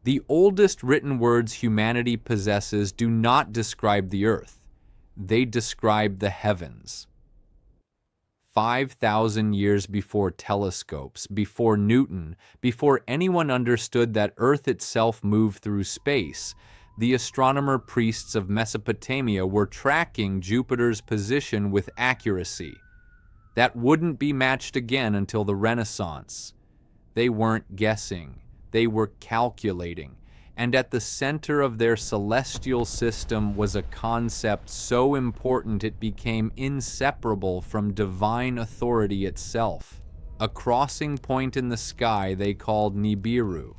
The oldest written words humanity possesses do not describe the earth. They describe the heavens. 5,000 years before telescopes, before Newton, before anyone understood that Earth itself moved through space, the astronomer priests of Mesopotamia were tracking Jupiter's position with accuracy that wouldn't be matched again until the Renaissance. They weren't guessing, they were calculating. And at the center of their celestial system was a concept so important it became inseparable from divine authority itself. A crossing point in the sky they called Nibiru.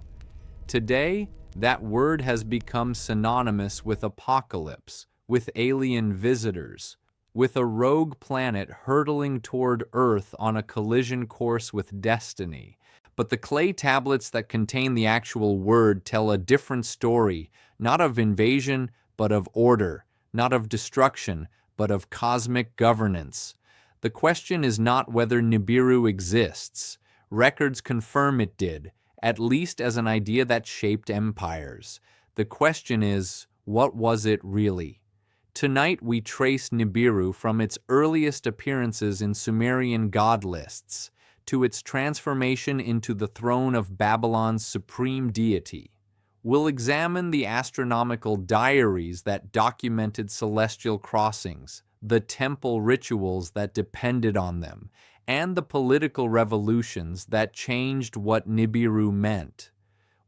Today, that word has become synonymous with apocalypse, with alien visitors, with a rogue planet hurtling toward Earth on a collision course with destiny. But the clay tablets that contain the actual word tell a different story, not of invasion, but of order, not of destruction, but of cosmic governance. The question is not whether Nibiru exists. Records confirm it did, at least as an idea that shaped empires. The question is, what was it really? Tonight we trace Nibiru from its earliest appearances in Sumerian god lists to its transformation into the throne of Babylon's supreme deity. We'll examine the astronomical diaries that documented celestial crossings, the temple rituals that depended on them, and the political revolutions that changed what Nibiru meant.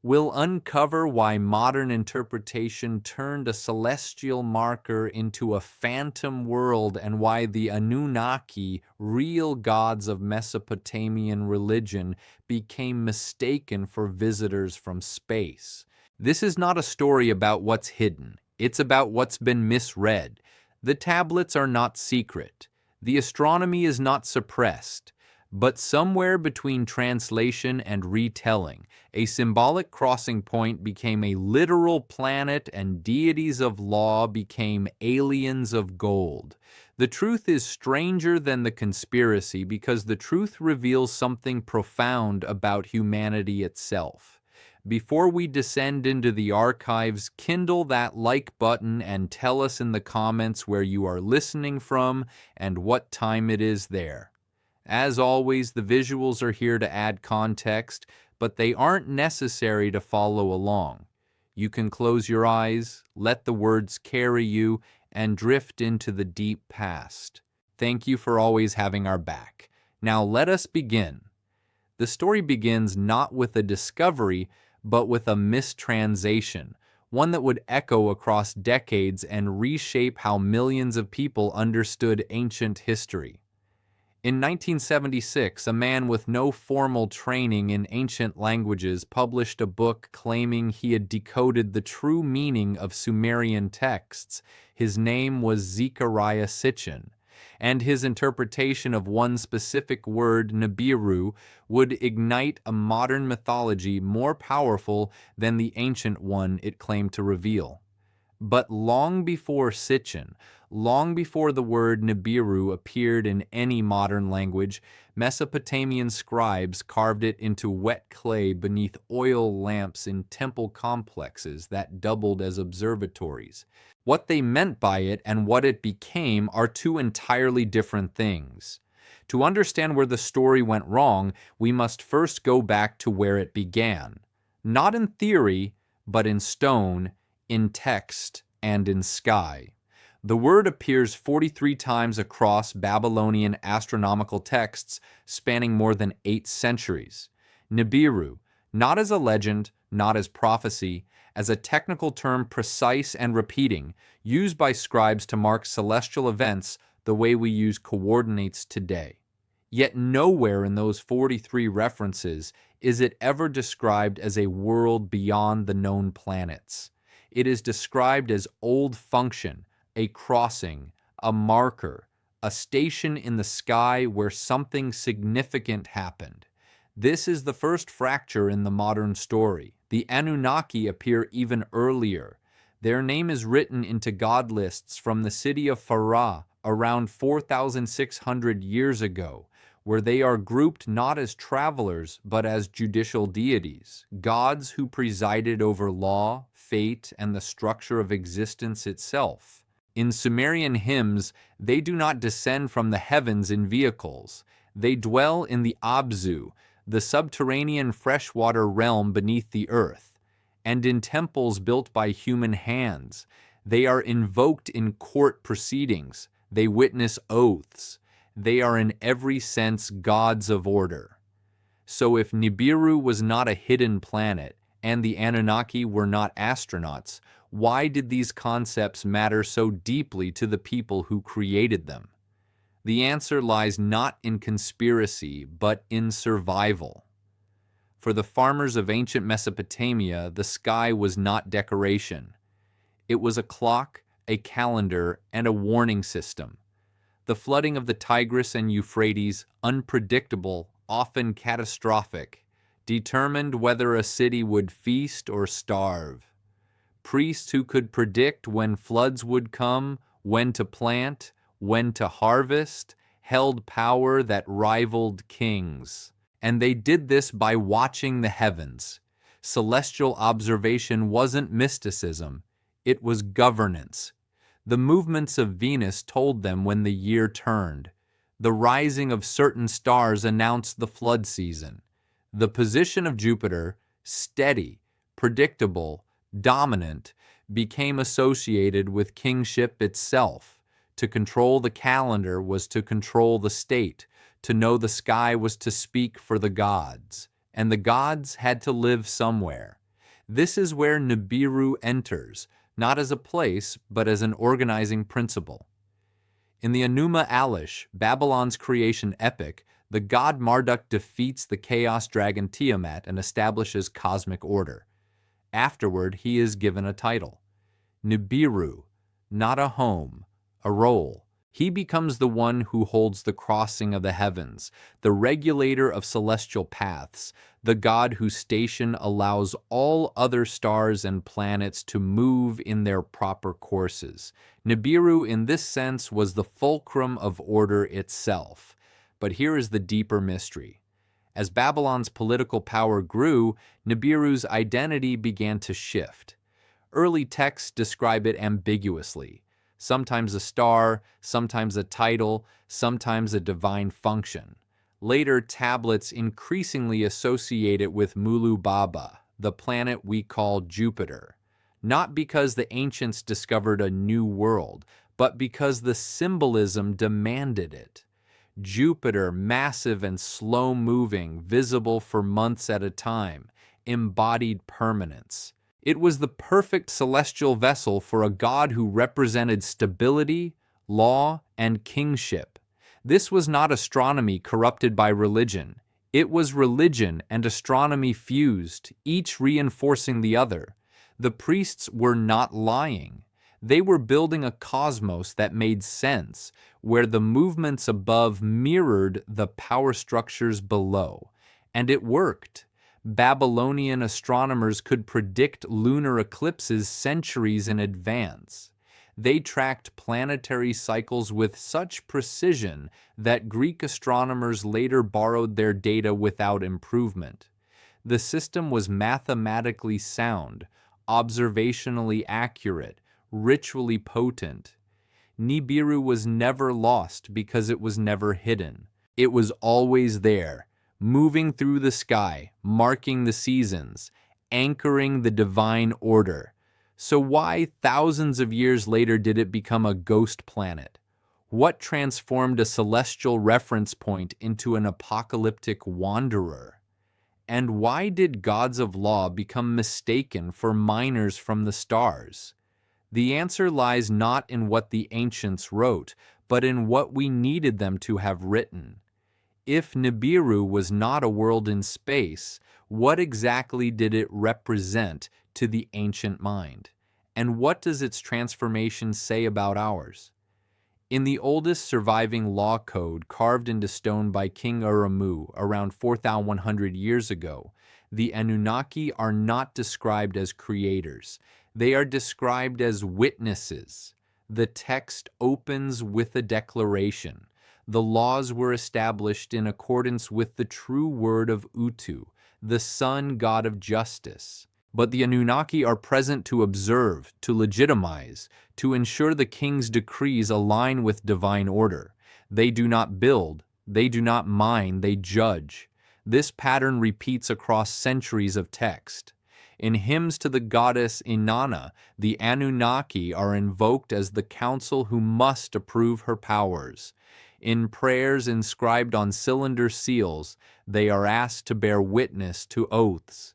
We'll uncover why modern interpretation turned a celestial marker into a phantom world and why the Anunnaki, real gods of Mesopotamian religion, became mistaken for visitors from space. This is not a story about what's hidden. It's about what's been misread. The tablets are not secret. The astronomy is not suppressed. But somewhere between translation and retelling, a symbolic crossing point became a literal planet and deities of law became aliens of gold. The truth is stranger than the conspiracy because the truth reveals something profound about humanity itself. Before we descend into the archives, kindle that like button and tell us in the comments where you are listening from and what time it is there. As always, the visuals are here to add context, but they aren't necessary to follow along. You can close your eyes, let the words carry you, and drift into the deep past. Thank you for always having our back. Now let us begin. The story begins not with a discovery, but with a mistranslation, one that would echo across decades and reshape how millions of people understood ancient history. In 1976, a man with no formal training in ancient languages published a book claiming he had decoded the true meaning of Sumerian texts. His name was Zechariah Sitchin, and his interpretation of one specific word, Nibiru, would ignite a modern mythology more powerful than the ancient one it claimed to reveal. But long before Sitchin, long before the word Nibiru appeared in any modern language, Mesopotamian scribes carved it into wet clay beneath oil lamps in temple complexes that doubled as observatories. What they meant by it and what it became are two entirely different things. To understand where the story went wrong, we must first go back to where it began. Not in theory, but in stone, in text, and in sky. The word appears 43 times across Babylonian astronomical texts spanning more than 8 centuries. Nibiru, not as a legend, not as prophecy, as a technical term precise and repeating, used by scribes to mark celestial events the way we use coordinates today. Yet nowhere in those 43 references is it ever described as a world beyond the known planets. It is described as old function, a crossing, a marker, a station in the sky where something significant happened. This is the first fracture in the modern story. The Anunnaki appear even earlier. Their name is written into god lists from the city of Farah around 4,600 years ago, where they are grouped not as travelers but as judicial deities, gods who presided over law, fate, and the structure of existence itself. In Sumerian hymns, they do not descend from the heavens in vehicles. They dwell in the Abzu, the subterranean freshwater realm beneath the earth, and in temples built by human hands. They are invoked in court proceedings. They witness oaths. They are in every sense gods of order. So if Nibiru was not a hidden planet, and the Anunnaki were not astronauts, why did these concepts matter so deeply to the people who created them? The answer lies not in conspiracy, but in survival. For the farmers of ancient Mesopotamia, the sky was not decoration. It was a clock, a calendar, and a warning system. The flooding of the Tigris and Euphrates, unpredictable, often catastrophic, determined whether a city would feast or starve. Priests who could predict when floods would come, when to plant, when to harvest, held power that rivaled kings. And they did this by watching the heavens. Celestial observation wasn't mysticism, it was governance. The movements of Venus told them when the year turned. The rising of certain stars announced the flood season. The position of Jupiter, steady, predictable, dominant, became associated with kingship itself. To control the calendar was to control the state. To know the sky was to speak for the gods. And the gods had to live somewhere. This is where Nibiru enters, not as a place, but as an organizing principle. In the Enuma Elish, Babylon's creation epic, the god Marduk defeats the chaos dragon Tiamat and establishes cosmic order. Afterward, he is given a title. Nibiru, not a home, a role. He becomes the one who holds the crossing of the heavens, the regulator of celestial paths, the god whose station allows all other stars and planets to move in their proper courses. Nibiru, in this sense, was the fulcrum of order itself. But here is the deeper mystery. As Babylon's political power grew, Nibiru's identity began to shift. Early texts describe it ambiguously. Sometimes a star, sometimes a title, sometimes a divine function. Later tablets increasingly associate it with Mulu Baba, the planet we call Jupiter, not because the ancients discovered a new world, but because the symbolism demanded it. Jupiter, massive and slow-moving, visible for months at a time, embodied permanence. It was the perfect celestial vessel for a god who represented stability, law, and kingship. This was not astronomy corrupted by religion. It was religion and astronomy fused, each reinforcing the other. The priests were not lying. They were building a cosmos that made sense, where the movements above mirrored the power structures below. And it worked. Babylonian astronomers could predict lunar eclipses centuries in advance. They tracked planetary cycles with such precision that Greek astronomers later borrowed their data without improvement. The system was mathematically sound, observationally accurate, ritually potent. Nibiru was never lost because it was never hidden. It was always there, moving through the sky, marking the seasons, anchoring the divine order. So why, thousands of years later, did it become a ghost planet? What transformed a celestial reference point into an apocalyptic wanderer? And why did gods of law become mistaken for miners from the stars? The answer lies not in what the ancients wrote, but in what we needed them to have written. If Nibiru was not a world in space, what exactly did it represent to the ancient mind? And what does its transformation say about ours? In the oldest surviving law code carved into stone by King Uramu around 4,100 years ago, the Anunnaki are not described as creators. They are described as witnesses. The text opens with a declaration. The laws were established in accordance with the true word of Utu, the sun god of justice. But the Anunnaki are present to observe, to legitimize, to ensure the king's decrees align with divine order. They do not build, they do not mine, they judge. This pattern repeats across centuries of text. In hymns to the goddess Inanna, the Anunnaki are invoked as the council who must approve her powers. In prayers inscribed on cylinder seals, they are asked to bear witness to oaths.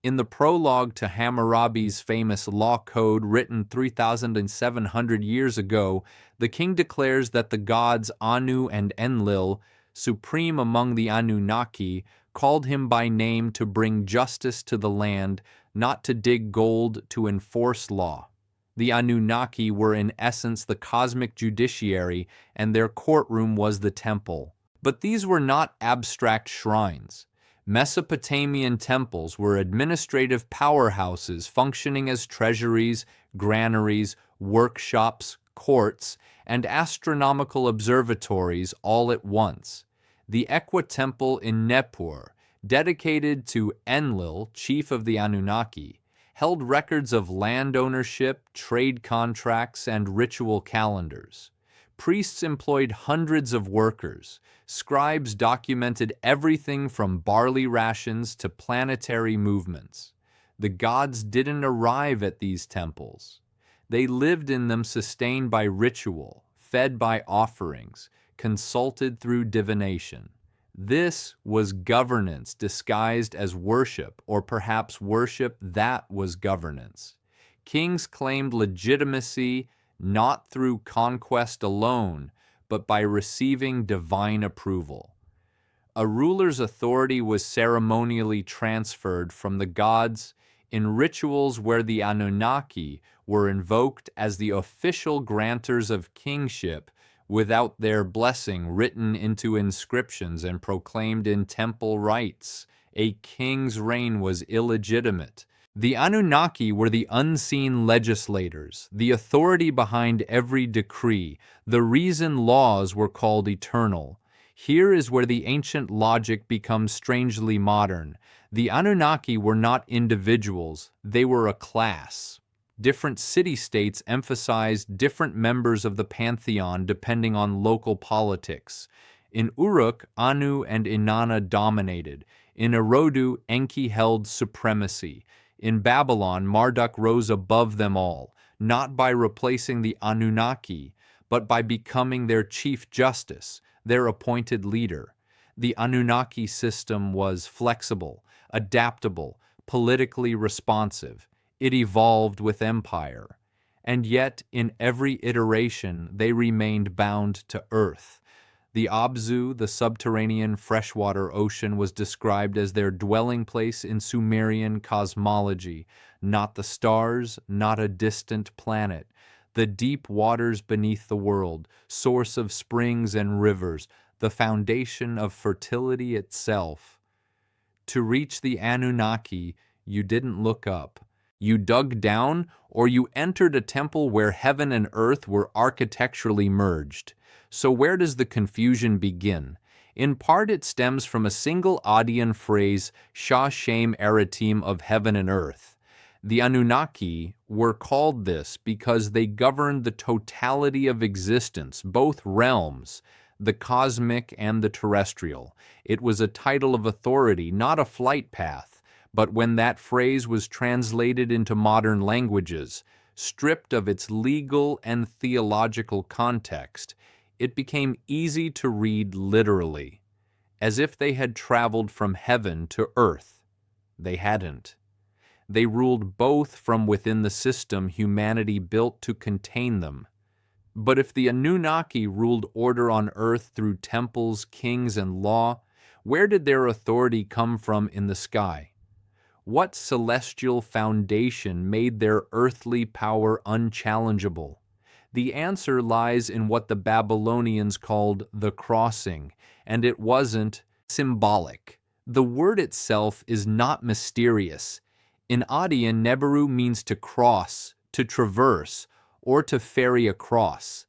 In the prologue to Hammurabi's famous law code written 3,700 years ago, the king declares that the gods Anu and Enlil, supreme among the Anunnaki, called him by name to bring justice to the land, not to dig gold, to enforce law. The Anunnaki were in essence the cosmic judiciary, and their courtroom was the temple. But these were not abstract shrines. Mesopotamian temples were administrative powerhouses functioning as treasuries, granaries, workshops, courts, and astronomical observatories all at once. The Equa Temple in Nippur, dedicated to Enlil, chief of the Anunnaki, held records of land ownership, trade contracts, and ritual calendars. Priests employed hundreds of workers. Scribes documented everything from barley rations to planetary movements. The gods didn't arrive at these temples. They lived in them, sustained by ritual, fed by offerings, consulted through divination. This was governance disguised as worship, or perhaps worship that was governance. Kings claimed legitimacy not through conquest alone, but by receiving divine approval. A ruler's authority was ceremonially transferred from the gods in rituals where the Anunnaki were invoked as the official grantors of kingship without their blessing written into inscriptions and proclaimed in temple rites. A king's reign was illegitimate. The Anunnaki were the unseen legislators, the authority behind every decree, the reason laws were called eternal. Here is where the ancient logic becomes strangely modern. The Anunnaki were not individuals, they were a class. Different city-states emphasized different members of the pantheon depending on local politics. In Uruk, Anu and Inanna dominated. In Eridu, Enki held supremacy. In Babylon, Marduk rose above them all, not by replacing the Anunnaki, but by becoming their chief justice, their appointed leader. The Anunnaki system was flexible, adaptable, politically responsive. It evolved with empire. And yet, in every iteration, they remained bound to earth. The Abzu, the subterranean freshwater ocean, was described as their dwelling place in Sumerian cosmology, not the stars, not a distant planet. The deep waters beneath the world, source of springs and rivers, the foundation of fertility itself. To reach the Anunnaki, you didn't look up. You dug down, or you entered a temple where heaven and earth were architecturally merged. So where does the confusion begin? In part, it stems from a single Adian phrase, Shah Shem Aratim of heaven and earth. The Anunnaki were called this because they governed the totality of existence, both realms, the cosmic and the terrestrial. It was a title of authority, not a flight path. But when that phrase was translated into modern languages, stripped of its legal and theological context, it became easy to read literally, as if they had traveled from heaven to earth. They hadn't. They ruled both from within the system humanity built to contain them. But if the Anunnaki ruled order on earth through temples, kings, and law, where did their authority come from in the sky? What celestial foundation made their earthly power unchallengeable? The answer lies in what the Babylonians called the crossing, and it wasn't symbolic. The word itself is not mysterious. In Adian, Neberu means to cross, to traverse, or to ferry across.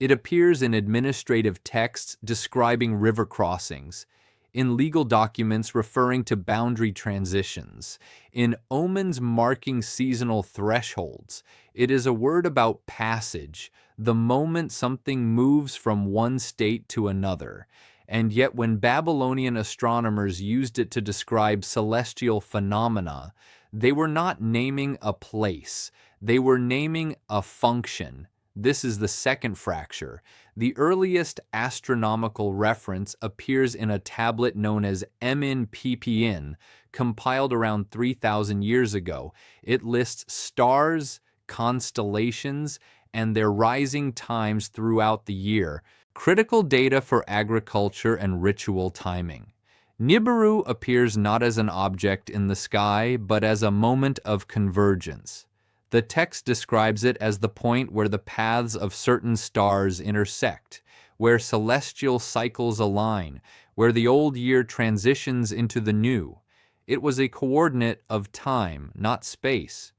It appears in administrative texts describing river crossings, in legal documents referring to boundary transitions, in omens marking seasonal thresholds. It is a word about passage, the moment something moves from one state to another. And yet when Babylonian astronomers used it to describe celestial phenomena, they were not naming a place, they were naming a function. This is the second fracture. The earliest astronomical reference appears in a tablet known as MNPPN, compiled around 3,000 years ago. It lists stars, constellations, and their rising times throughout the year, critical data for agriculture and ritual timing. Nibiru appears not as an object in the sky, but as a moment of convergence. The text describes it as the point where the paths of certain stars intersect, where celestial cycles align, where the old year transitions into the new. It was a coordinate of time, not space.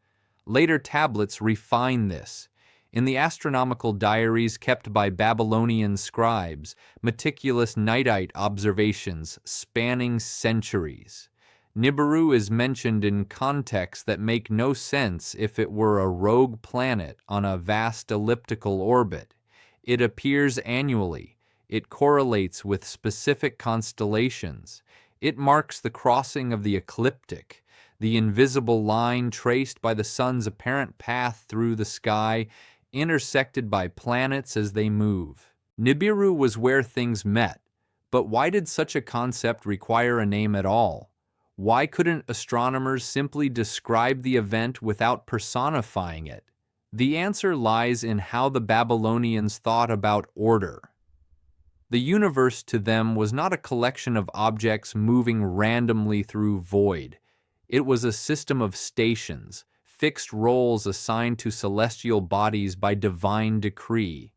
Later tablets refine this. In the astronomical diaries kept by Babylonian scribes, meticulous nightite observations spanning centuries. Nibiru is mentioned in contexts that make no sense if it were a rogue planet on a vast elliptical orbit. It appears annually. It correlates with specific constellations. It marks the crossing of the ecliptic, the invisible line traced by the sun's apparent path through the sky, intersected by planets as they move. Nibiru was where things met, but why did such a concept require a name at all? Why couldn't astronomers simply describe the event without personifying it? The answer lies in how the Babylonians thought about order. The universe to them was not a collection of objects moving randomly through void. It was a system of stations, fixed roles assigned to celestial bodies by divine decree.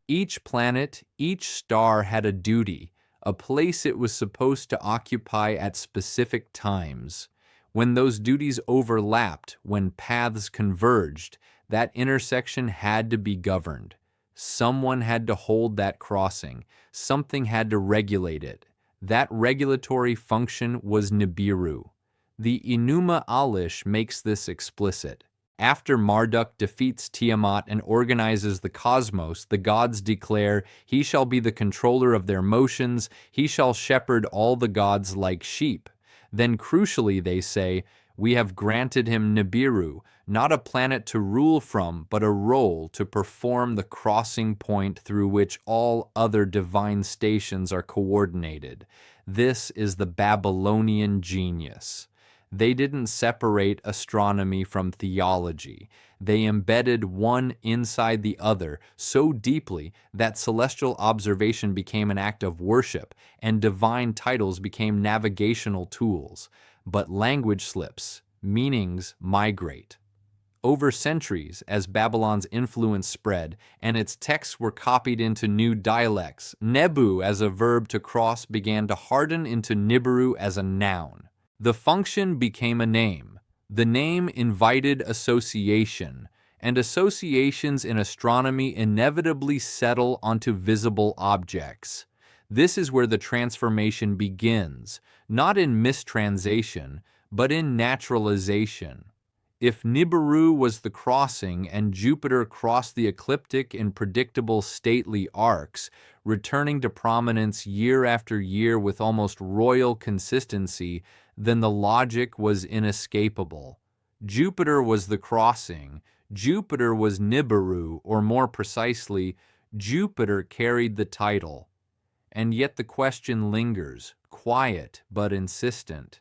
Each planet, each star had a duty, a place it was supposed to occupy at specific times. When those duties overlapped, when paths converged, that intersection had to be governed. Someone had to hold that crossing. Something had to regulate it. That regulatory function was Nibiru. The Enuma Elish makes this explicit. After Marduk defeats Tiamat and organizes the cosmos, the gods declare, "He shall be the controller of their motions, he shall shepherd all the gods like sheep." Then crucially they say, "We have granted him Nibiru, not a planet to rule from, but a role to perform the crossing point through which all other divine stations are coordinated." This is the Babylonian genius. They didn't separate astronomy from theology. They embedded one inside the other so deeply that celestial observation became an act of worship and divine titles became navigational tools. But language slips, meanings migrate. Over centuries, as Babylon's influence spread and its texts were copied into new dialects, Nebu as a verb to cross began to harden into Nibiru as a noun. The function became a name. The name invited association, and associations in astronomy inevitably settle onto visible objects. This is where the transformation begins, not in mistranslation, but in naturalization. If Nibiru was the crossing and Jupiter crossed the ecliptic in predictable stately arcs, returning to prominence year after year with almost royal consistency, then the logic was inescapable. Jupiter was the crossing, Jupiter was Nibiru, or more precisely, Jupiter carried the title. And yet the question lingers, quiet but insistent.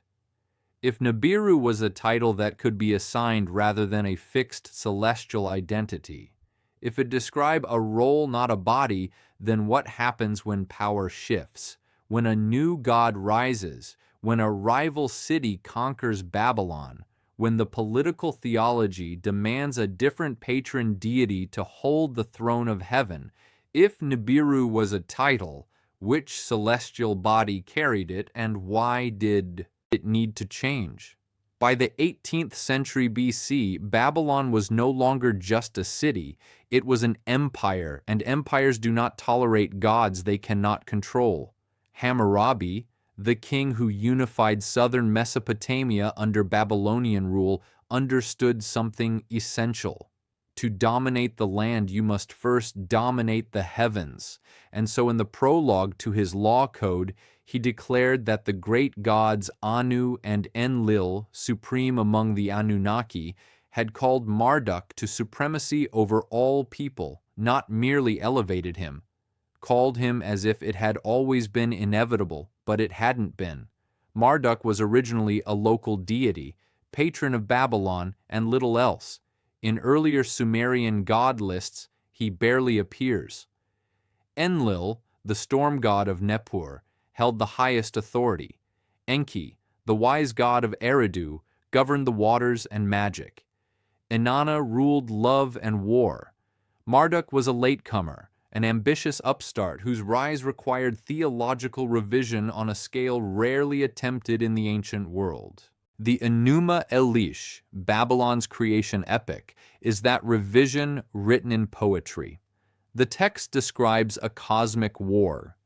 If Nibiru was a title that could be assigned rather than a fixed celestial identity, if it described a role not a body, then what happens when power shifts, when a new god rises, when a rival city conquers Babylon, when the political theology demands a different patron deity to hold the throne of heaven? If Nibiru was a title, which celestial body carried it and why did it need to change? By the 18th century BC, Babylon was no longer just a city, it was an empire, and empires do not tolerate gods they cannot control. Hammurabi, the king who unified southern Mesopotamia under Babylonian rule, understood something essential. To dominate the land, you must first dominate the heavens. And so in the prologue to his law code, he declared that the great gods Anu and Enlil, supreme among the Anunnaki, had called Marduk to supremacy over all people, not merely elevated him, called him as if it had always been inevitable, but it hadn't been. Marduk was originally a local deity, patron of Babylon, and little else. In earlier Sumerian god lists, he barely appears. Enlil, the storm god of Nippur, held the highest authority. Enki, the wise god of Eridu, governed the waters and magic. Inanna ruled love and war. Marduk was a latecomer, an ambitious upstart whose rise required theological revision on a scale rarely attempted in the ancient world. The Enuma Elish, Babylon's creation epic, is that revision written in poetry. The text describes a cosmic war.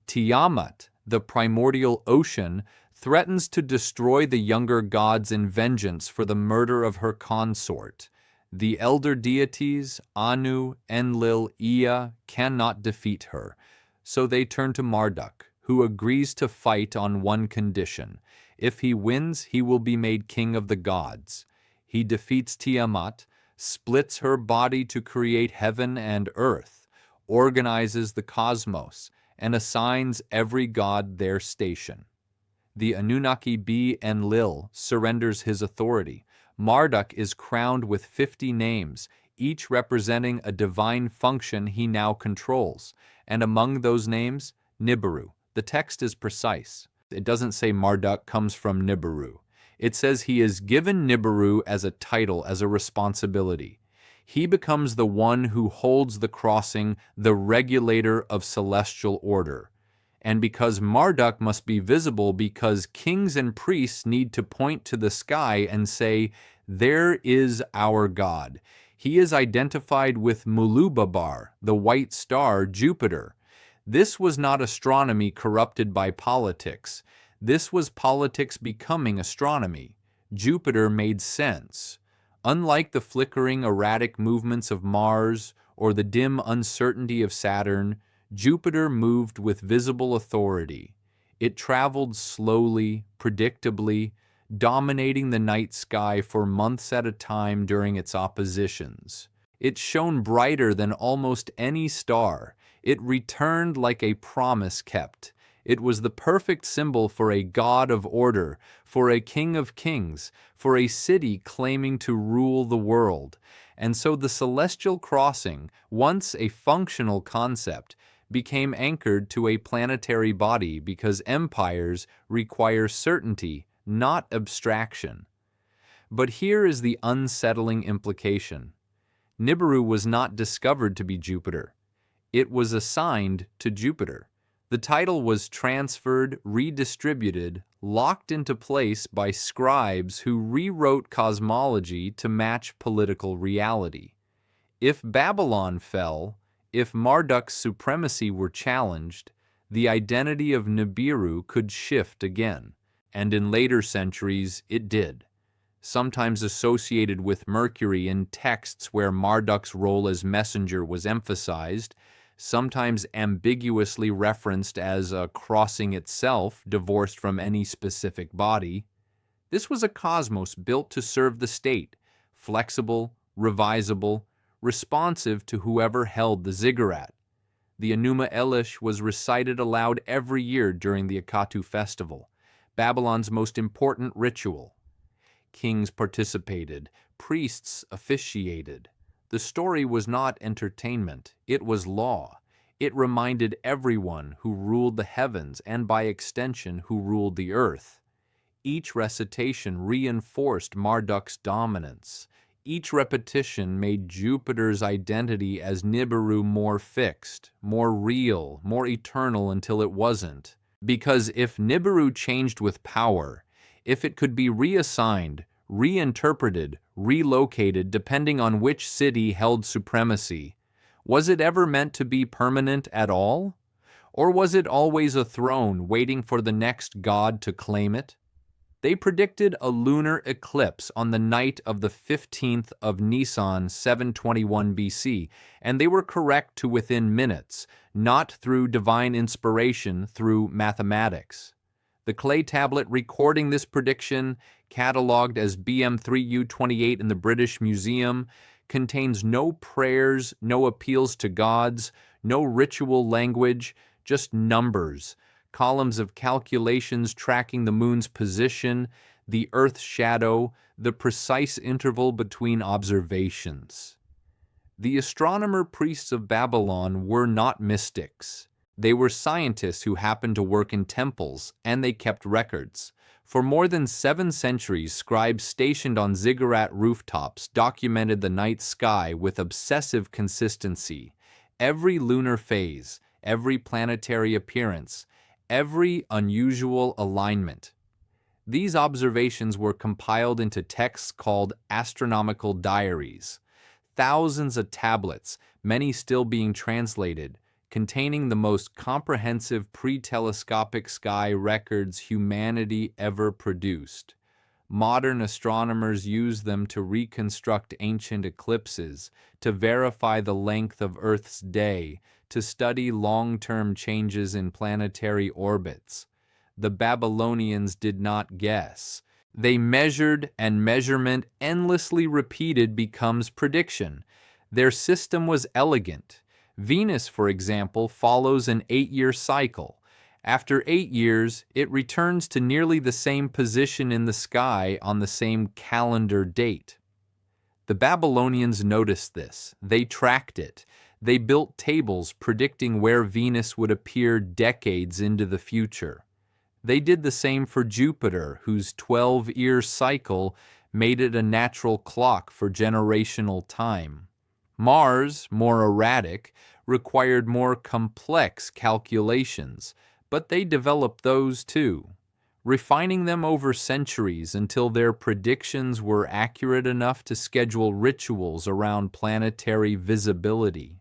Tiamat, the primordial ocean, threatens to destroy the younger gods in vengeance for the murder of her consort. The elder deities, Anu, Enlil, Ea, cannot defeat her, so they turn to Marduk, who agrees to fight on one condition. If he wins, he will be made king of the gods. He defeats Tiamat, splits her body to create heaven and earth, organizes the cosmos, and assigns every god their station. The Anunnaki B. Enlil surrenders his authority. Marduk is crowned with 50 names, each representing a divine function he now controls. And among those names, Nibiru. The text is precise. It doesn't say Marduk comes from Nibiru. It says he is given Nibiru as a title, as a responsibility. He becomes the one who holds the crossing, the regulator of celestial order. And because Marduk must be visible, because kings and priests need to point to the sky and say, "There is our God." He is identified with Mulubabar, the white star, Jupiter. This was not astronomy corrupted by politics. This was politics becoming astronomy. Jupiter made sense. Unlike the flickering, erratic movements of Mars or the dim uncertainty of Saturn, Jupiter moved with visible authority. It traveled slowly, predictably, dominating the night sky for months at a time during its oppositions. It shone brighter than almost any star. It returned like a promise kept. It was the perfect symbol for a god of order, for a king of kings, for a city claiming to rule the world. And so the celestial crossing, once a functional concept, became anchored to a planetary body because empires require certainty, not abstraction. But here is the unsettling implication. Nibiru was not discovered to be Jupiter. It was assigned to Jupiter. The title was transferred, redistributed, locked into place by scribes who rewrote cosmology to match political reality. If Babylon fell, if Marduk's supremacy were challenged, the identity of Nibiru could shift again, and in later centuries it did. Sometimes associated with Mercury in texts where Marduk's role as messenger was emphasized, sometimes ambiguously referenced as a crossing itself, divorced from any specific body. This was a cosmos built to serve the state, flexible, revisable, responsive to whoever held the ziggurat. The Enuma Elish was recited aloud every year during the Akatu festival, Babylon's most important ritual. Kings participated, priests officiated. The story was not entertainment, it was law. It reminded everyone who ruled the heavens and by extension who ruled the earth. Each recitation reinforced Marduk's dominance. Each repetition made Jupiter's identity as Nibiru more fixed, more real, more eternal until it wasn't. Because if Nibiru changed with power, if it could be reassigned, reinterpreted, relocated depending on which city held supremacy, was it ever meant to be permanent at all? Or was it always a throne waiting for the next god to claim it? They predicted a lunar eclipse on the night of the 15th of Nisan 721 BC, and they were correct to within minutes, not through divine inspiration, through mathematics. The clay tablet recording this prediction, catalogued as BM3U28 in the British Museum, contains no prayers, no appeals to gods, no ritual language, just numbers, columns of calculations tracking the moon's position, the Earth's shadow, the precise interval between observations. The astronomer priests of Babylon were not mystics. They were scientists who happened to work in temples, and they kept records. For more than 7 centuries, scribes stationed on ziggurat rooftops documented the night sky with obsessive consistency. Every lunar phase, every planetary appearance, every unusual alignment. These observations were compiled into texts called astronomical diaries. Thousands of tablets, many still being translated, containing the most comprehensive pre-telescopic sky records humanity ever produced. Modern astronomers use them to reconstruct ancient eclipses, to verify the length of Earth's day, to study long-term changes in planetary orbits. The Babylonians did not guess. They measured, and measurement endlessly repeated becomes prediction. Their system was elegant. Venus, for example, follows an 8-year cycle. After 8 years, it returns to nearly the same position in the sky on the same calendar date. The Babylonians noticed this. They tracked it. They built tables predicting where Venus would appear decades into the future. They did the same for Jupiter, whose 12-year cycle made it a natural clock for generational time. Mars, more erratic, required more complex calculations, but they developed those too, refining them over centuries until their predictions were accurate enough to schedule rituals around planetary visibility.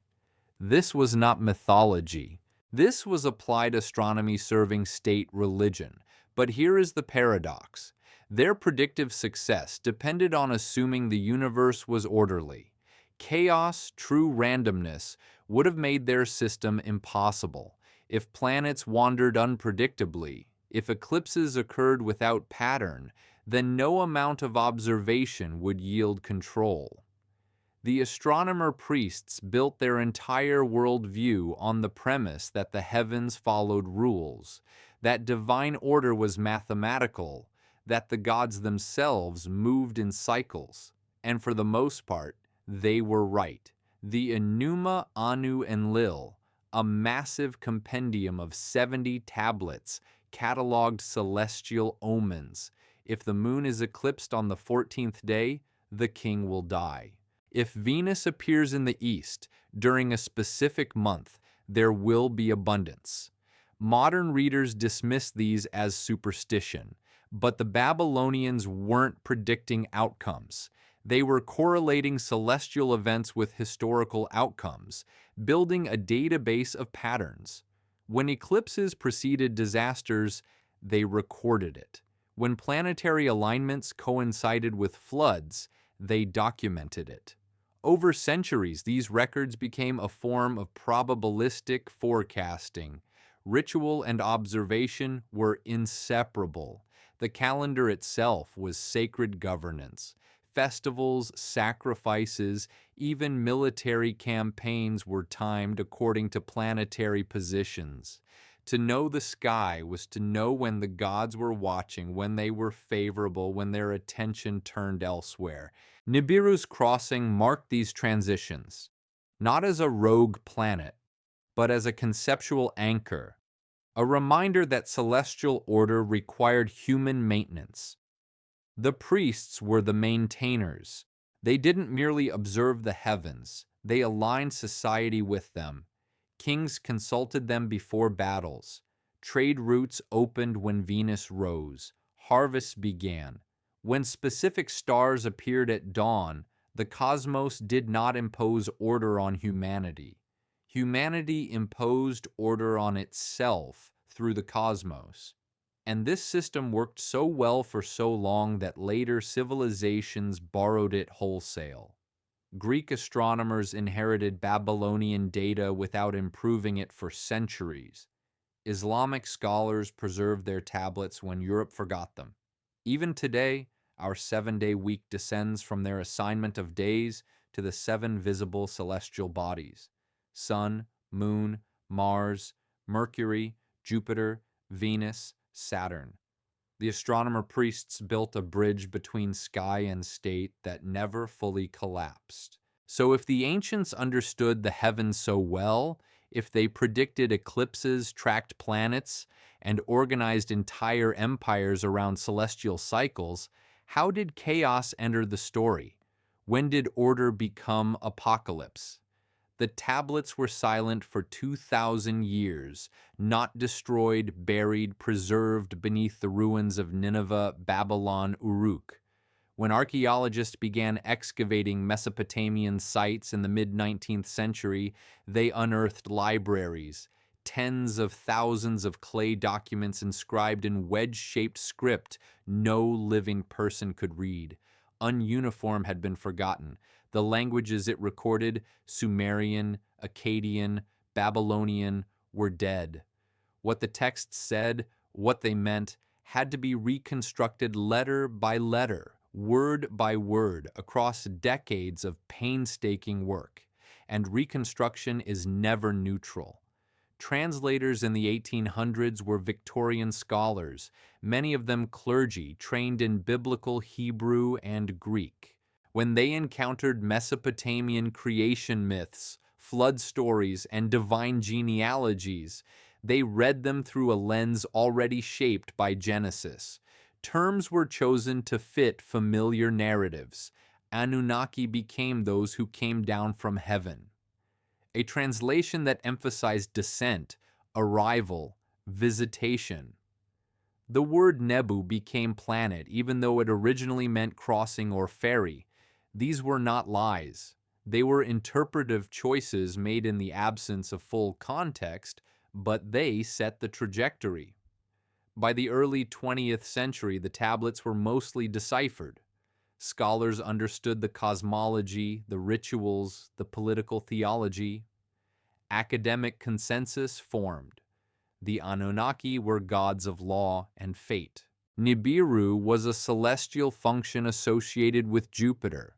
This was not mythology. This was applied astronomy serving state religion. But here is the paradox. Their predictive success depended on assuming the universe was orderly. Chaos, true randomness, would have made their system impossible. If planets wandered unpredictably, if eclipses occurred without pattern, then no amount of observation would yield control. The astronomer priests built their entire worldview on the premise that the heavens followed rules, that divine order was mathematical, that the gods themselves moved in cycles, and for the most part, they were right. The Enuma, Anu, and Lil, a massive compendium of 70 tablets, cataloged celestial omens. If the moon is eclipsed on the 14th day, the king will die. If Venus appears in the east during a specific month, there will be abundance. Modern readers dismiss these as superstition, but the Babylonians weren't predicting outcomes. They were correlating celestial events with historical outcomes, building a database of patterns. When eclipses preceded disasters, they recorded it. When planetary alignments coincided with floods, they documented it. Over centuries, these records became a form of probabilistic forecasting. Ritual and observation were inseparable. The calendar itself was sacred governance. Festivals, sacrifices, even military campaigns were timed according to planetary positions. To know the sky was to know when the gods were watching, when they were favorable, when their attention turned elsewhere. Nibiru's crossing marked these transitions, not as a rogue planet, but as a conceptual anchor, a reminder that celestial order required human maintenance. The priests were the maintainers. They didn't merely observe the heavens, they aligned society with them. Kings consulted them before battles. Trade routes opened when Venus rose. harvests began. When specific stars appeared at dawn, the cosmos did not impose order on humanity. Humanity imposed order on itself through the cosmos. And this system worked so well for so long that later civilizations borrowed it wholesale. Greek astronomers inherited Babylonian data without improving it for centuries. Islamic scholars preserved their tablets when Europe forgot them. Even today, our 7-day week descends from their assignment of days to the 7 visible celestial bodies: Sun, Moon, Mars, Mercury, Jupiter, Venus, Saturn. The astronomer priests built a bridge between sky and state that never fully collapsed. So if the ancients understood the heavens so well, if they predicted eclipses, tracked planets, and organized entire empires around celestial cycles, how did chaos enter the story? When did order become apocalypse? The tablets were silent for 2,000 years, not destroyed, buried, preserved beneath the ruins of Nineveh, Babylon, Uruk. When archaeologists began excavating Mesopotamian sites in the mid-19th century, they unearthed libraries, tens of thousands of clay documents inscribed in wedge-shaped script no living person could read. Ununiform had been forgotten. The languages it recorded, Sumerian, Akkadian, Babylonian, were dead. What the texts said, what they meant, had to be reconstructed letter by letter, word by word, across decades of painstaking work. And reconstruction is never neutral. Translators in the 1800s were Victorian scholars, many of them clergy trained in biblical Hebrew and Greek. When they encountered Mesopotamian creation myths, flood stories, and divine genealogies, they read them through a lens already shaped by Genesis. Terms were chosen to fit familiar narratives. Anunnaki became those who came down from heaven. A translation that emphasized descent, arrival, visitation. The word Nebu became planet, even though it originally meant crossing or ferry. These were not lies. They were interpretive choices made in the absence of full context, but they set the trajectory. By the early 20th century, the tablets were mostly deciphered. Scholars understood the cosmology, the rituals, the political theology. Academic consensus formed. The Anunnaki were gods of law and fate. Nibiru was a celestial function associated with Jupiter.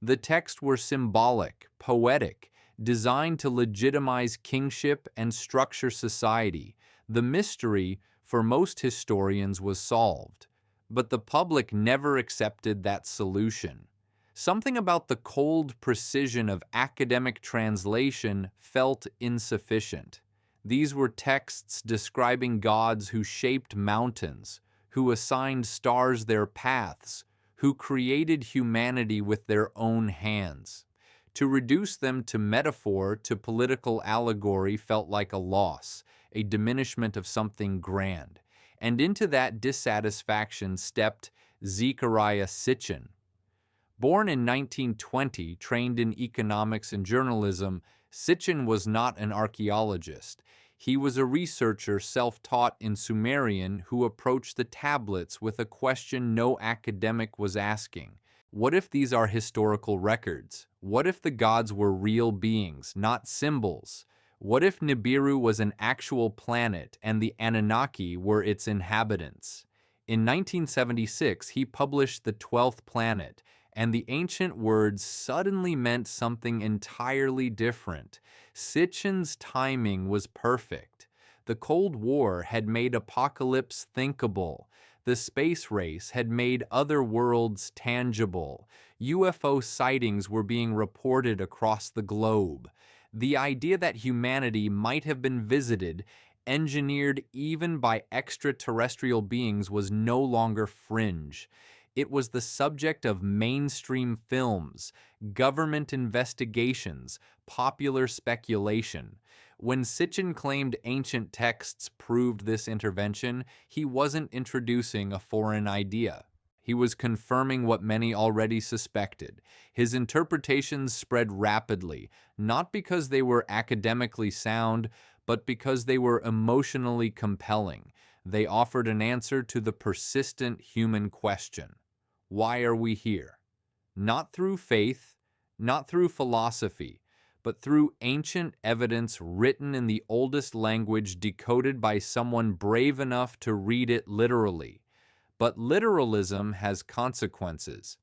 The texts were symbolic, poetic, designed to legitimize kingship and structure society. The mystery, for most historians, was solved. But the public never accepted that solution. Something about the cold precision of academic translation felt insufficient. These were texts describing gods who shaped mountains, who assigned stars their paths, who created humanity with their own hands. To reduce them to metaphor, to political allegory, felt like a loss, a diminishment of something grand. And into that dissatisfaction stepped Zecharia Sitchin. Born in 1920, trained in economics and journalism, Sitchin was not an archaeologist. He was a researcher self-taught in Sumerian who approached the tablets with a question no academic was asking. What if these are historical records? What if the gods were real beings, not symbols? What if Nibiru was an actual planet and the Anunnaki were its inhabitants? In 1976, he published The 12th Planet, and the ancient words suddenly meant something entirely different. Sitchin's timing was perfect. The Cold War had made apocalypse thinkable. The space race had made other worlds tangible. UFO sightings were being reported across the globe. The idea that humanity might have been visited, engineered even by extraterrestrial beings, was no longer fringe. It was the subject of mainstream films, government investigations, popular speculation. When Sitchin claimed ancient texts proved this intervention, he wasn't introducing a foreign idea. He was confirming what many already suspected. His interpretations spread rapidly, not because they were academically sound, but because they were emotionally compelling. They offered an answer to the persistent human question: why are we here? Not through faith, not through philosophy, but through ancient evidence written in the oldest language decoded by someone brave enough to read it literally. But literalism has consequences.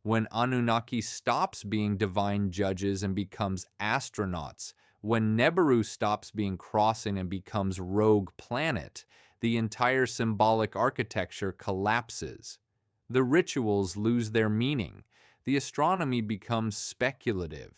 When Anunnaki stops being divine judges and becomes astronauts, when Neberu stops being crossing and becomes rogue planet, the entire symbolic architecture collapses. The rituals lose their meaning. The astronomy becomes speculative.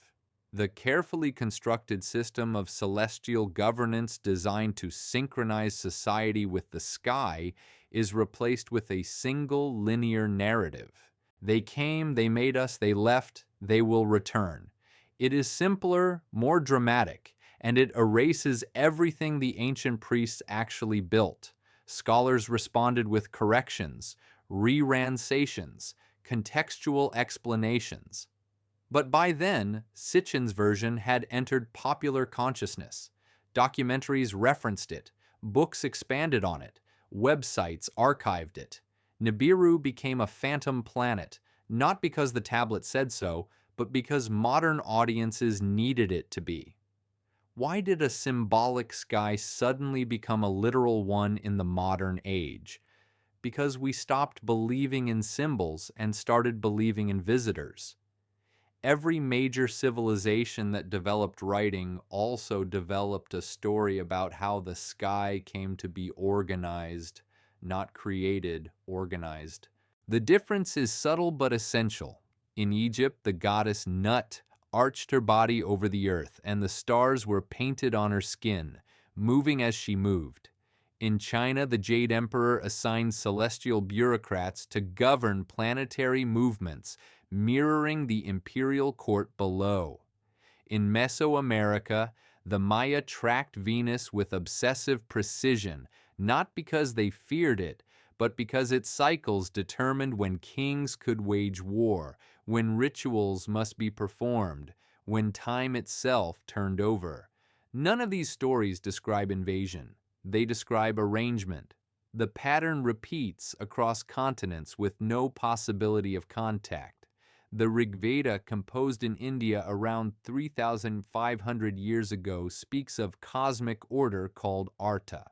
The carefully constructed system of celestial governance designed to synchronize society with the sky is replaced with a single linear narrative. They came, they made us, they left, they will return. It is simpler, more dramatic, and it erases everything the ancient priests actually built. Scholars responded with corrections, re-ransations, contextual explanations. But by then, Sitchin's version had entered popular consciousness. Documentaries referenced it, books expanded on it, websites archived it. Nibiru became a phantom planet, not because the tablet said so, but because modern audiences needed it to be. Why did a symbolic sky suddenly become a literal one in the modern age? Because we stopped believing in symbols and started believing in visitors. Every major civilization that developed writing also developed a story about how the sky came to be organized, not created, organized. The difference is subtle but essential. In Egypt, the goddess Nut arched her body over the earth, and the stars were painted on her skin, moving as she moved. In China, the Jade Emperor assigned celestial bureaucrats to govern planetary movements, mirroring the imperial court below. In Mesoamerica, the Maya tracked Venus with obsessive precision, not because they feared it, but because its cycles determined when kings could wage war, when rituals must be performed, when time itself turned over. None of these stories describe invasion. They describe arrangement. The pattern repeats across continents with no possibility of contact. The Rig Veda, composed in India around 3,500 years ago, speaks of cosmic order called Arta,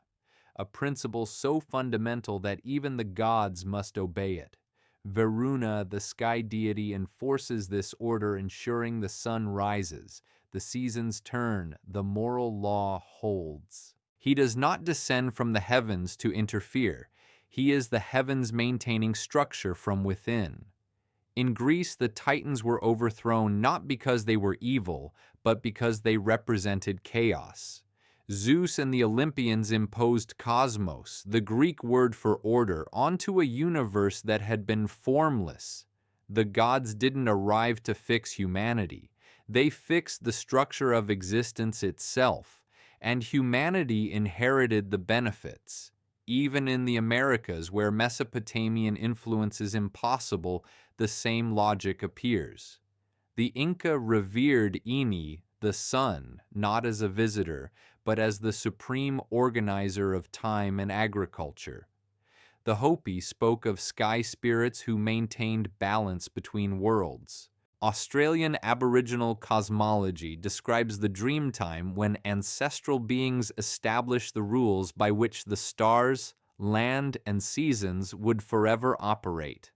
a principle so fundamental that even the gods must obey it. Varuna, the sky deity, enforces this order, ensuring the sun rises, the seasons turn, the moral law holds. He does not descend from the heavens to interfere. He is the heavens maintaining structure from within. In Greece, the Titans were overthrown not because they were evil, but because they represented chaos. Zeus and the Olympians imposed cosmos, the Greek word for order, onto a universe that had been formless. The gods didn't arrive to fix humanity. They fixed the structure of existence itself, and humanity inherited the benefits. Even in the Americas, where Mesopotamian influence is impossible, the same logic appears. The Inca revered Ini, the sun, not as a visitor, but as the supreme organizer of time and agriculture. The Hopi spoke of sky spirits who maintained balance between worlds. Australian Aboriginal cosmology describes the dream time when ancestral beings established the rules by which the stars, land, and seasons would forever operate.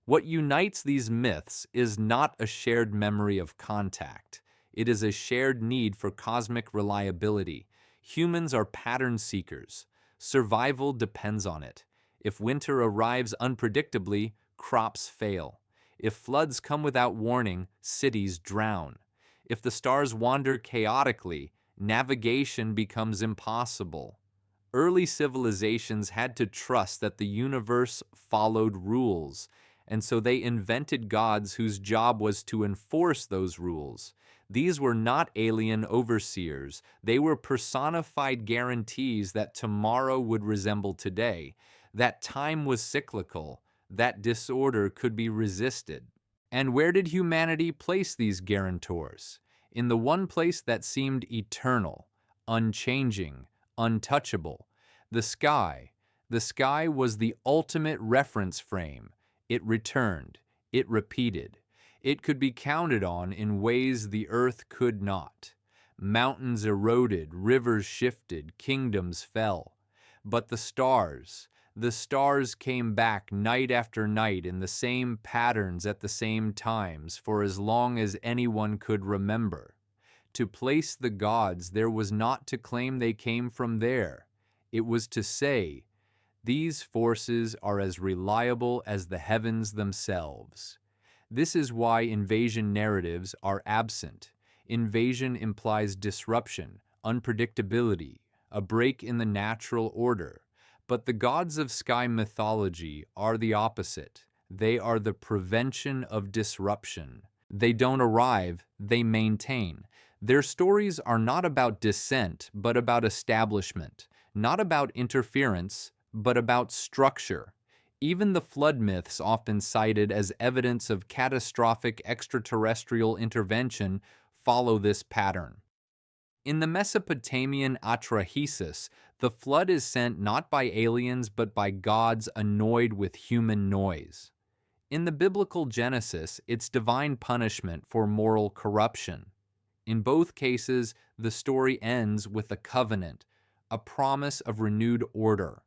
What unites these myths is not a shared memory of contact. It is a shared need for cosmic reliability. Humans are pattern seekers. Survival depends on it. If winter arrives unpredictably, crops fail. If floods come without warning, cities drown. If the stars wander chaotically, navigation becomes impossible. Early civilizations had to trust that the universe followed rules, and so they invented gods whose job was to enforce those rules. These were not alien overseers. They were personified guarantees that tomorrow would resemble today, that time was cyclical, that disorder could be resisted. And where did humanity place these guarantors? In the one place that seemed eternal, unchanging, untouchable, the sky. The sky was the ultimate reference frame. It returned. It repeated. It could be counted on in ways the earth could not. Mountains eroded, rivers shifted, kingdoms fell. But the stars came back night after night in the same patterns at the same times for as long as anyone could remember. To place the gods there was not to claim they came from there. It was to say, these forces are as reliable as the heavens themselves. This is why invasion narratives are absent. Invasion implies disruption, unpredictability, a break in the natural order. But the gods of sky mythology are the opposite. They are the prevention of disruption. They don't arrive, they maintain. Their stories are not about descent, but about establishment. Not about interference, but about structure. Even the flood myths, often cited as evidence of catastrophic extraterrestrial intervention, follow this pattern. In the Mesopotamian atrahasis, the flood is sent not by aliens but by gods annoyed with human noise. In the biblical Genesis, it's divine punishment for moral corruption. In both cases, the story ends with a covenant, a promise of renewed order.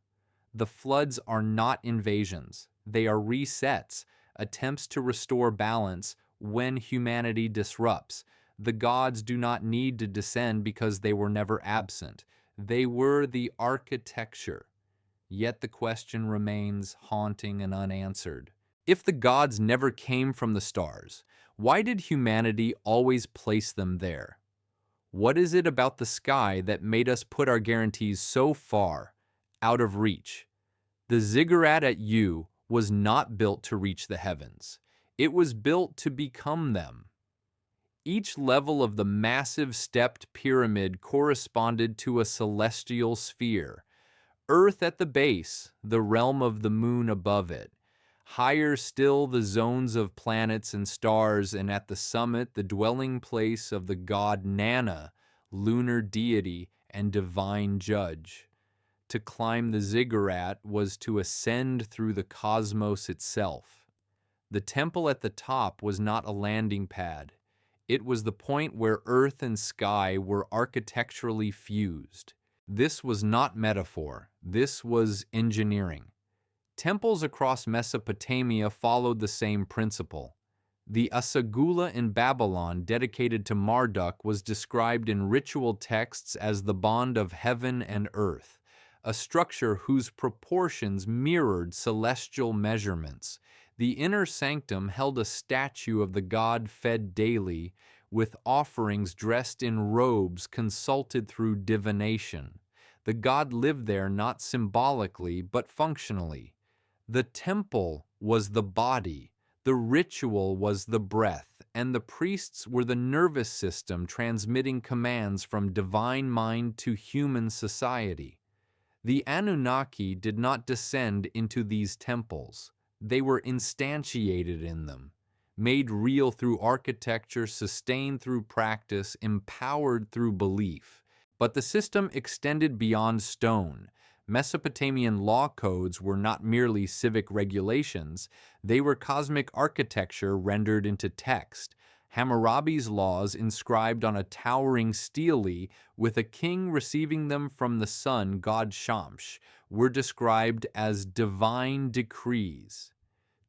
The floods are not invasions. They are resets, attempts to restore balance when humanity disrupts. The gods do not need to descend because they were never absent. They were the architecture. Yet the question remains haunting and unanswered. If the gods never came from the stars, why did humanity always place them there? What is it about the sky that made us put our guarantees so far, out of reach? The ziggurat at U was not built to reach the heavens. It was built to become them. Each level of the massive stepped pyramid corresponded to a celestial sphere. Earth at the base, the realm of the moon above it. Higher still, the zones of planets and stars, and at the summit, the dwelling place of the god Nana, lunar deity and divine judge. To climb the ziggurat was to ascend through the cosmos itself. The temple at the top was not a landing pad. It was the point where earth and sky were architecturally fused. This was not metaphor. This was engineering. Temples across Mesopotamia followed the same principle. The Asagula in Babylon, dedicated to Marduk, was described in ritual texts as the bond of heaven and earth, a structure whose proportions mirrored celestial measurements. The inner sanctum held a statue of the god fed daily, with offerings dressed in robes consulted through divination. The god lived there not symbolically, but functionally. The temple was the body, the ritual was the breath, and the priests were the nervous system transmitting commands from divine mind to human society. The Anunnaki did not descend into these temples. They were instantiated in them, made real through architecture, sustained through practice, empowered through belief. But the system extended beyond stone. Mesopotamian law codes were not merely civic regulations, they were cosmic architecture rendered into text. Hammurabi's laws, inscribed on a towering stele with a king receiving them from the sun god Shamsh, were described as divine decrees.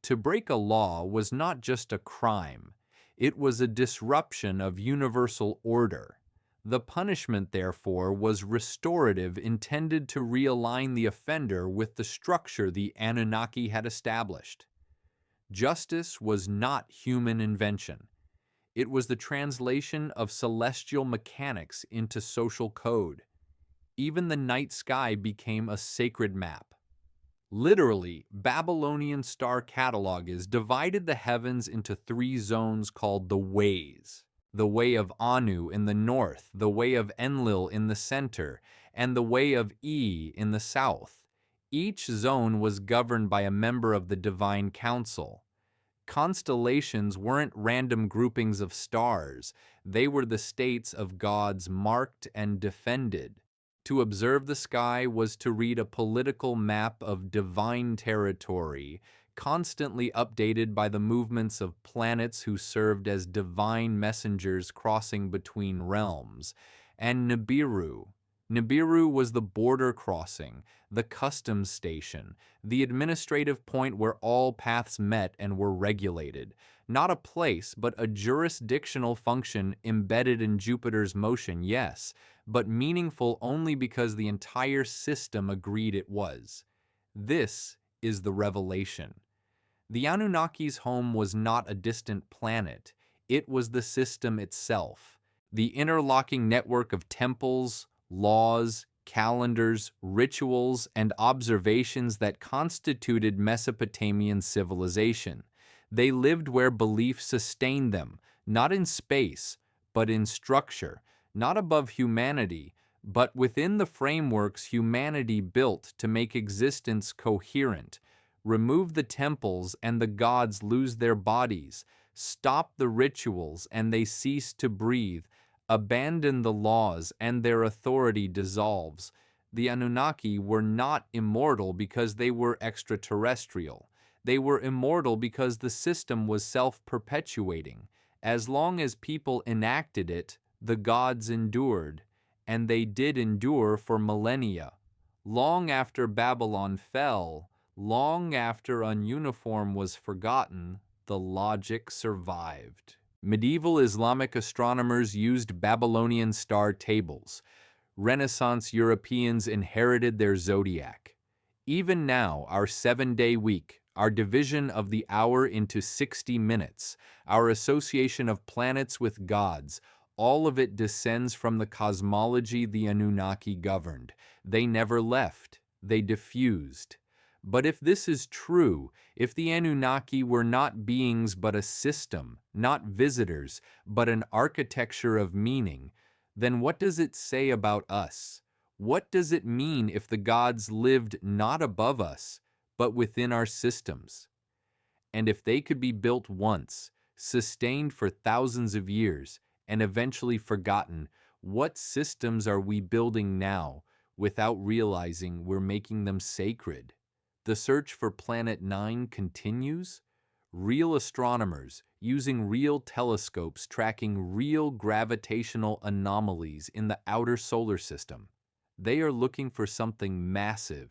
To break a law was not just a crime, it was a disruption of universal order. The punishment, therefore, was restorative, intended to realign the offender with the structure the Anunnaki had established. Justice was not human invention. It was the translation of celestial mechanics into social code. Even the night sky became a sacred map. Literally, Babylonian star catalogues divided the heavens into three zones called the ways. The way of Anu in the north, the way of Enlil in the center, and the way of E in the south. Each zone was governed by a member of the divine council. Constellations weren't random groupings of stars, they were the states of gods marked and defended. To observe the sky was to read a political map of divine territory, constantly updated by the movements of planets who served as divine messengers crossing between realms. And Nibiru. Nibiru was the border crossing, the customs station, the administrative point where all paths met and were regulated. Not a place, but a jurisdictional function embedded in Jupiter's motion, yes, but meaningful only because the entire system agreed it was. This is the revelation. The Anunnaki's home was not a distant planet. It was the system itself. The interlocking network of temples, laws, calendars, rituals, and observations that constituted Mesopotamian civilization. They lived where belief sustained them, not in space, but in structure, not above humanity, but within the frameworks humanity built to make existence coherent. Remove the temples and the gods lose their bodies. Stop the rituals and they cease to breathe. Abandon the laws and their authority dissolves. The Anunnaki were not immortal because they were extraterrestrial. They were immortal because the system was self-perpetuating. As long as people enacted it, the gods endured, and they did endure for millennia. Long after Babylon fell, long after Cuneiform was forgotten, the logic survived. Medieval Islamic astronomers used Babylonian star tables. Renaissance Europeans inherited their zodiac. Even now, our 7-day week, our division of the hour into 60 minutes, our association of planets with gods, all of it descends from the cosmology the Anunnaki governed. They never left, they diffused. But if this is true, if the Anunnaki were not beings but a system, not visitors, but an architecture of meaning, then what does it say about us? What does it mean if the gods lived not above us, but within our systems? And if they could be built once, sustained for thousands of years, and eventually forgotten, what systems are we building now without realizing we're making them sacred? The search for Planet 9 continues. Real astronomers, using real telescopes tracking real gravitational anomalies in the outer solar system. They are looking for something massive,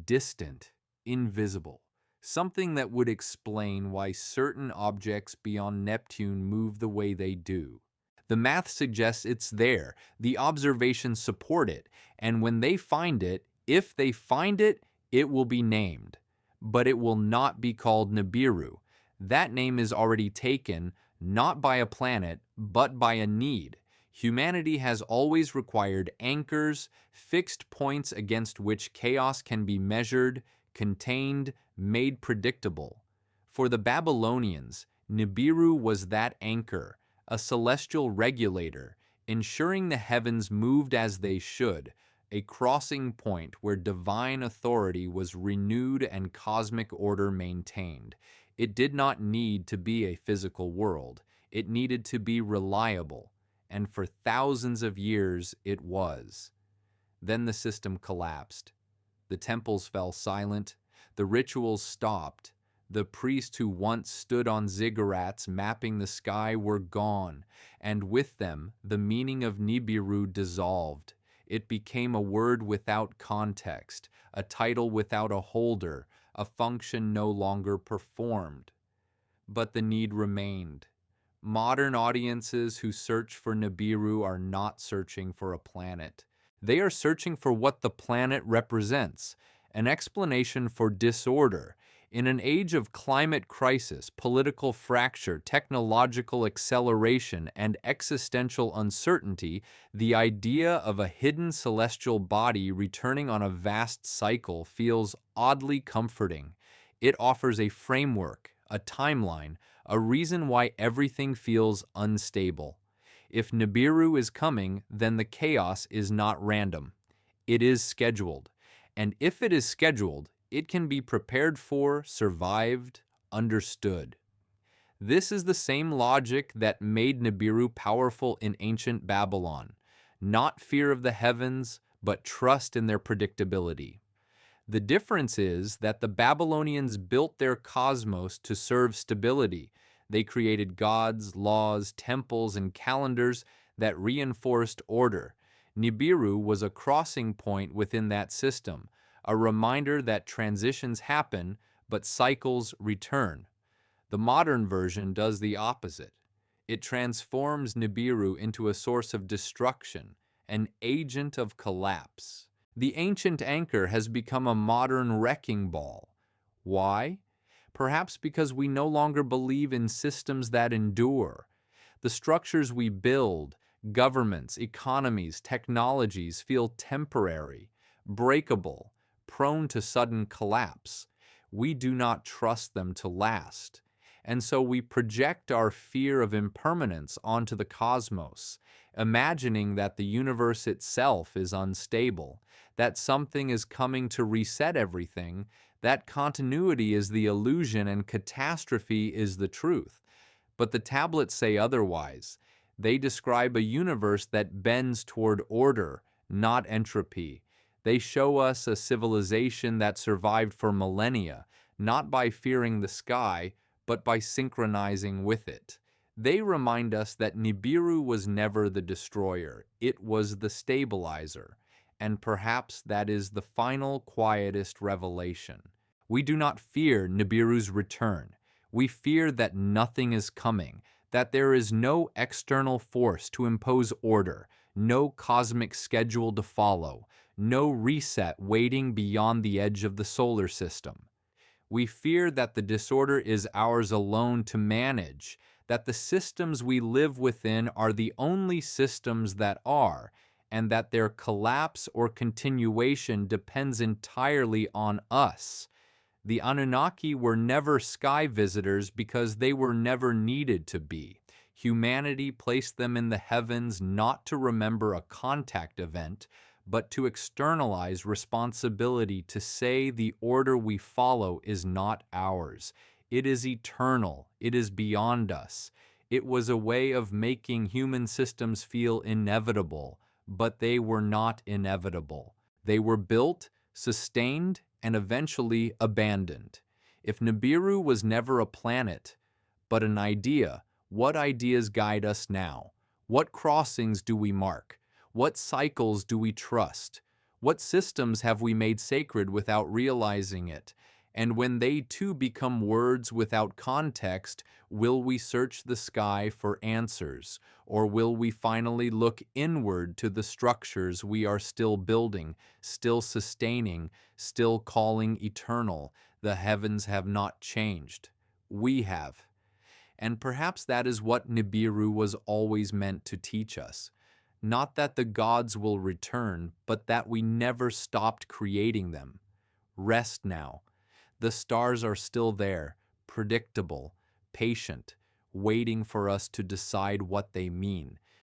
distant, invisible. Something that would explain why certain objects beyond Neptune move the way they do. The math suggests it's there, the observations support it, and when they find it, if they find it, it will be named. But it will not be called Nibiru. That name is already taken, not by a planet, but by a need. Humanity has always required anchors, fixed points against which chaos can be measured, contained, made predictable. For the Babylonians, Nibiru was that anchor, a celestial regulator, ensuring the heavens moved as they should, a crossing point where divine authority was renewed and cosmic order maintained. It did not need to be a physical world. It needed to be reliable, and for thousands of years it was. Then the system collapsed. The temples fell silent. The rituals stopped. The priests who once stood on ziggurats mapping the sky were gone, and with them the meaning of Nibiru dissolved. It became a word without context, a title without a holder, a function no longer performed. But the need remained. Modern audiences who search for Nibiru are not searching for a planet. They are searching for what the planet represents, an explanation for disorder. In an age of climate crisis, political fracture, technological acceleration, and existential uncertainty, the idea of a hidden celestial body returning on a vast cycle feels oddly comforting. It offers a framework, a timeline, a reason why everything feels unstable. If Nibiru is coming, then the chaos is not random. It is scheduled. And if it is scheduled, it can be prepared for, survived, understood. This is the same logic that made Nibiru powerful in ancient Babylon. Not fear of the heavens, but trust in their predictability. The difference is that the Babylonians built their cosmos to serve stability. They created gods, laws, temples, and calendars that reinforced order. Nibiru was a crossing point within that system, a reminder that transitions happen, but cycles return. The modern version does the opposite. It transforms Nibiru into a source of destruction, an agent of collapse. The ancient anchor has become a modern wrecking ball. Why? Perhaps because we no longer believe in systems that endure. The structures we build, governments, economies, technologies feel temporary, breakable, prone to sudden collapse. We do not trust them to last. And so we project our fear of impermanence onto the cosmos, imagining that the universe itself is unstable, that something is coming to reset everything, that continuity is the illusion and catastrophe is the truth. But the tablets say otherwise. They describe a universe that bends toward order, not entropy. They show us a civilization that survived for millennia, not by fearing the sky, but by synchronizing with it. They remind us that Nibiru was never the destroyer, it was the stabilizer, and perhaps that is the final, quietest revelation. We do not fear Nibiru's return. We fear that nothing is coming, that there is no external force to impose order, no cosmic schedule to follow, no reset waiting beyond the edge of the solar system. We fear that the disorder is ours alone to manage, that the systems we live within are the only systems that are, and that their collapse or continuation depends entirely on us. The Anunnaki were never sky visitors because they were never needed to be. Humanity placed them in the heavens not to remember a contact event, but to externalize responsibility, to say the order we follow is not ours. It is eternal. It is beyond us. It was a way of making human systems feel inevitable, but they were not inevitable. They were built, sustained, and eventually abandoned. If Nibiru was never a planet, but an idea, what ideas guide us now? What crossings do we mark? What cycles do we trust? What systems have we made sacred without realizing it? And when they too become words without context, will we search the sky for answers? Or will we finally look inward to the structures we are still building, still sustaining, still calling eternal? The heavens have not changed. We have. And perhaps that is what Nibiru was always meant to teach us. Not that the gods will return, but that we never stopped creating them. Rest now. The stars are still there, predictable, patient, waiting for us to decide what they mean.